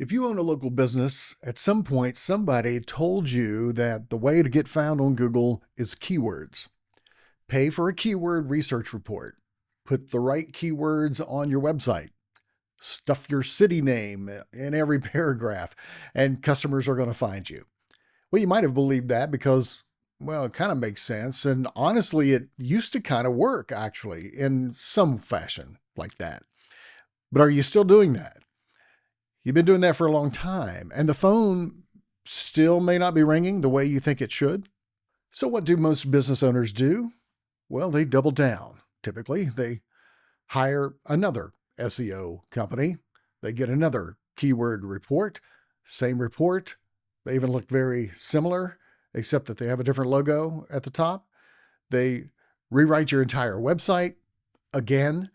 If you own a local business, at some point somebody told you that the way to get found on Google is keywords. Pay for a keyword research report. Put the right keywords on your website. Stuff your city name in every paragraph, and customers are going to find you. Well, you might have believed that because, well, it kind of makes sense. And honestly, it used to kind of work, actually, in some fashion like that. But are you still doing that? You've been doing that for a long time, and the phone still may not be ringing the way you think it should. So what do most business owners do? Well, they double down. Typically, they hire another SEO company. They get another keyword report, same report. They even look very similar, except that they have a different logo at the top. They rewrite your entire website again.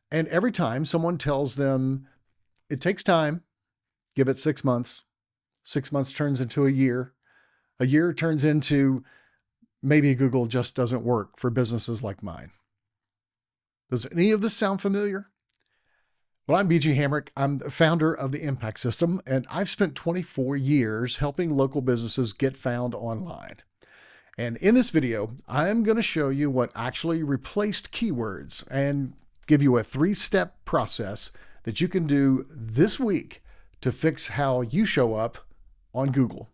And every time someone tells them it takes time, give it 6 months. 6 months turns into a year. A year turns into maybe Google just doesn't work for businesses like mine. Does any of this sound familiar? Well, I'm B.G. Hamrick. I'm the founder of the Impact System, and I've spent 24 years helping local businesses get found online. And in this video, I'm going to show you what actually replaced keywords and give you a 3-step process that you can do this week to fix how you show up on Google.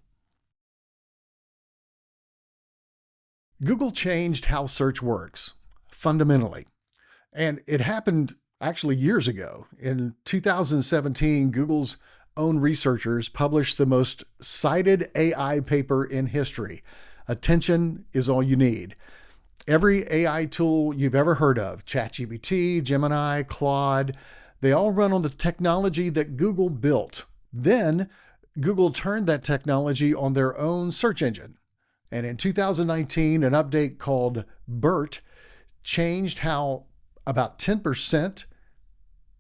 Google changed how search works fundamentally, and it happened actually years ago. In 2017, Google's own researchers published the most cited AI paper in history. Attention is all you need. Every AI tool you've ever heard of, ChatGPT, Gemini, Claude, they all run on the technology that Google built. Then Google turned that technology on their own search engine. And in 2019, an update called BERT changed how about 10%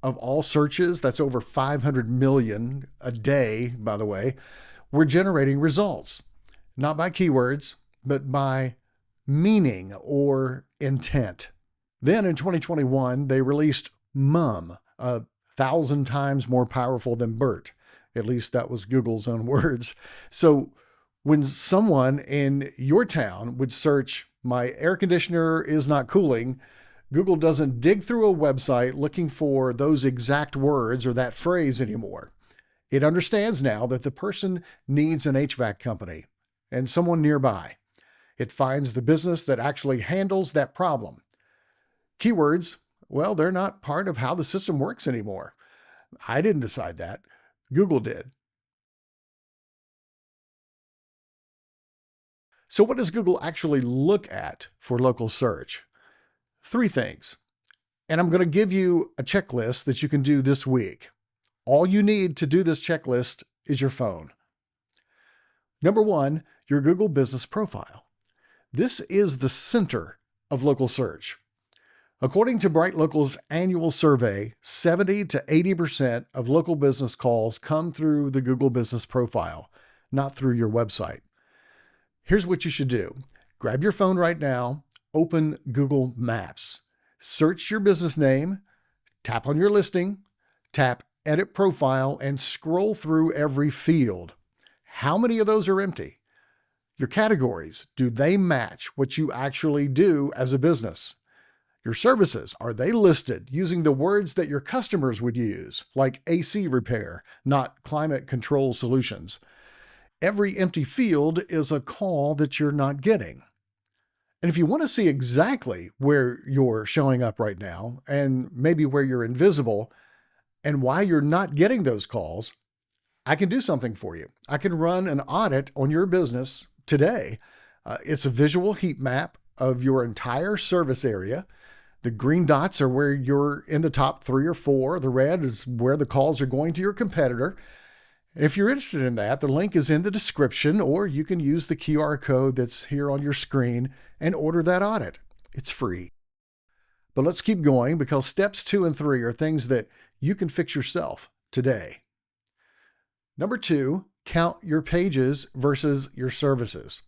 of all searches, that's over 500 million a day, by the way, were generating results. Not by keywords, but by meaning or intent. Then in 2021, they released MUM, 1,000 times more powerful than BERT. At least that was Google's own words. So when someone in your town would search, "My air conditioner is not cooling," Google doesn't dig through a website looking for those exact words or that phrase anymore. It understands now that the person needs an HVAC company and someone nearby. It finds the business that actually handles that problem. Keywords, well, they're not part of how the system works anymore. I didn't decide that. Google did. So what does Google actually look at for local search? 3 things. And I'm going to give you a checklist that you can do this week. All you need to do this checklist is your phone. Number 1, your Google business profile. This is the center of local search. According to Bright Local's annual survey, 70 to 80% of local business calls come through the Google business profile, not through your website. Here's what you should do. Grab your phone right now, open Google Maps, search your business name, tap on your listing, tap Edit Profile, and scroll through every field. How many of those are empty? Your categories, do they match what you actually do as a business? Your services, are they listed using the words that your customers would use, like AC repair, not climate control solutions? Every empty field is a call that you're not getting. And if you want to see exactly where you're showing up right now, and maybe where you're invisible, and why you're not getting those calls, I can do something for you. I can run an audit on your business today. It's a visual heat map of your entire service area. The green dots are where you're in the top 3 or 4. The red is where the calls are going to your competitor. If you're interested in that, the link is in the description, or you can use the QR code that's here on your screen and order that audit. It's free. But let's keep going, because steps 2 and 3 are things that you can fix yourself today. Number 2, count your pages versus your services.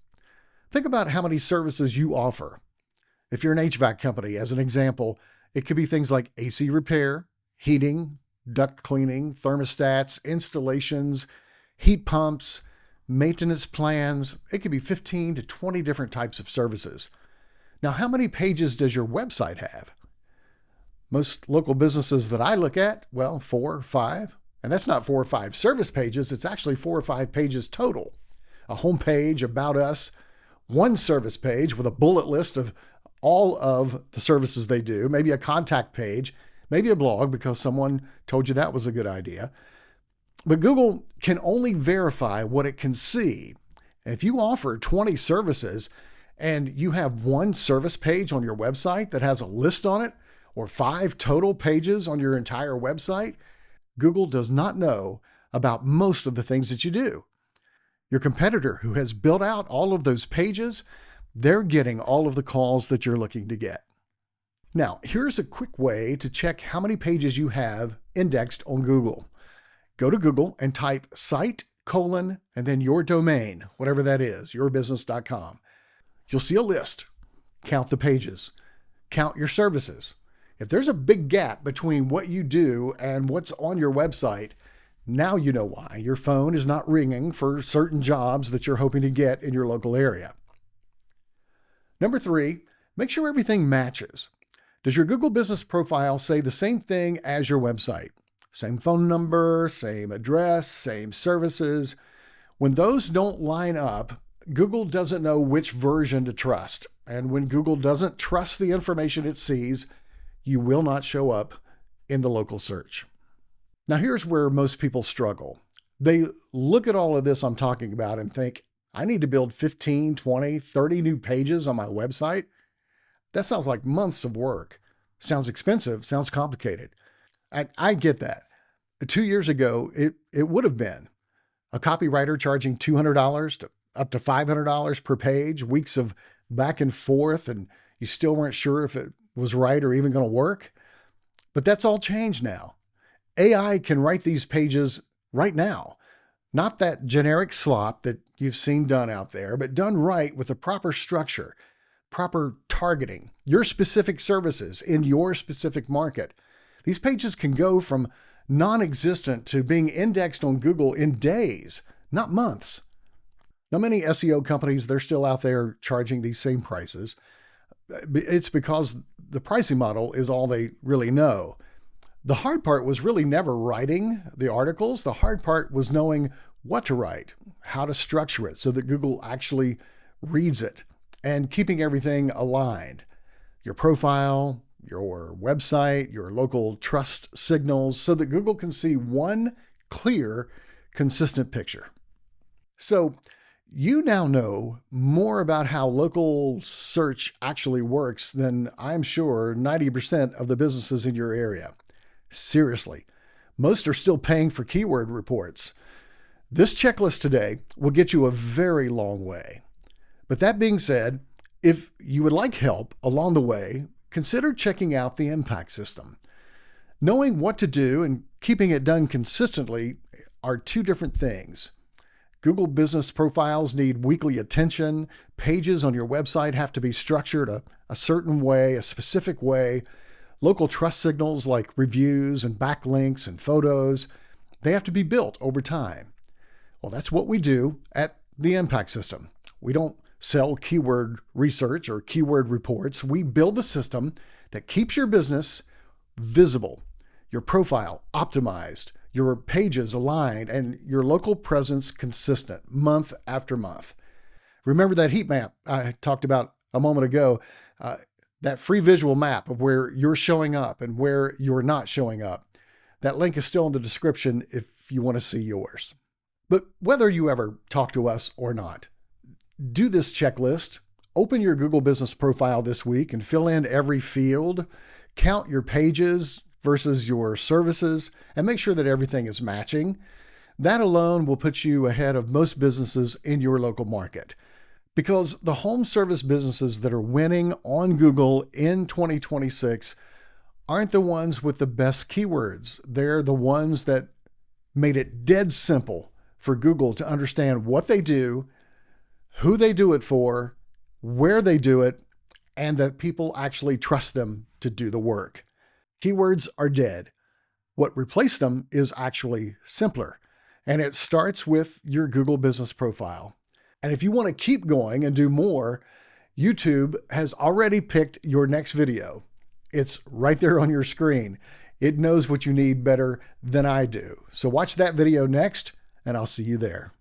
Think about how many services you offer. If you're an HVAC company, as an example, it could be things like AC repair, heating, duct cleaning, thermostats, installations, heat pumps, maintenance plans. It could be 15 to 20 different types of services. Now, how many pages does your website have? Most local businesses that I look at, well, 4 or 5. And that's not 4 or 5 service pages. It's actually 4 or 5 pages total. A home page, about us, one service page with a bullet list of all of the services they do, maybe a contact page, maybe a blog because someone told you that was a good idea. But Google can only verify what it can see. And if you offer 20 services and you have one service page on your website that has a list on it, or 5 total pages on your entire website, Google does not know about most of the things that you do. Your competitor who has built out all of those pages, they're getting all of the calls that you're looking to get. Now, here's a quick way to check how many pages you have indexed on Google. Go to Google and type site, and then your domain, whatever that is, yourbusiness.com. You'll see a list. Count the pages. Count your services. If there's a big gap between what you do and what's on your website, now you know why. Your phone is not ringing for certain jobs that you're hoping to get in your local area. Number 3, make sure everything matches. Does your Google business profile say the same thing as your website? Same phone number, same address, same services. When those don't line up, Google doesn't know which version to trust. And when Google doesn't trust the information it sees, you will not show up in the local search. Now, here's where most people struggle. They look at all of this I'm talking about and think, I need to build 15, 20, 30 new pages on my website. That sounds like months of work. Sounds expensive, sounds complicated. I get that. 2 years ago, it would have been a copywriter charging $200 to up to $500 per page, weeks of back and forth, and you still weren't sure if it was right or even going to work. But that's all changed now. AI can write these pages right now. Not that generic slop that you've seen done out there, but done right with the proper structure, proper targeting, your specific services in your specific market. These pages can go from non-existent to being indexed on Google in days, not months. Now, many SEO companies, they're still out there charging these same prices. It's because the pricing model is all they really know. The hard part was really never writing the articles. The hard part was knowing what to write, how to structure it so that Google actually reads it, and keeping everything aligned. Your profile, your website, your local trust signals, so that Google can see one clear, consistent picture. So you now know more about how local search actually works than I'm sure 90% of the businesses in your area. Seriously, most are still paying for keyword reports. This checklist today will get you a very long way. But that being said, if you would like help along the way, consider checking out the impact system. Knowing what to do and keeping it done consistently are two different things. Google business profiles need weekly attention. Pages on your website have to be structured a certain way, a specific way. Local trust signals like reviews and backlinks and photos, they have to be built over time. Well, that's what we do at the Impact System. We don't sell keyword research or keyword reports. We build the system that keeps your business visible, your profile optimized, your pages aligned, and your local presence consistent month after month. Remember that heat map I talked about a moment ago, that free visual map of where you're showing up and where you're not showing up. That link is still in the description if you want to see yours. But whether you ever talk to us or not, do this checklist, open your Google business profile this week and fill in every field, count your pages versus your services, and make sure that everything is matching. That alone will put you ahead of most businesses in your local market. Because the home service businesses that are winning on Google in 2026 aren't the ones with the best keywords. They're the ones that made it dead simple for Google to understand what they do, who they do it for, where they do it, and that people actually trust them to do the work. Keywords are dead. What replaced them is actually simpler, and it starts with your Google business profile. And if you want to keep going and do more, YouTube has already picked your next video. It's right there on your screen. It knows what you need better than I do. So watch that video next, and I'll see you there.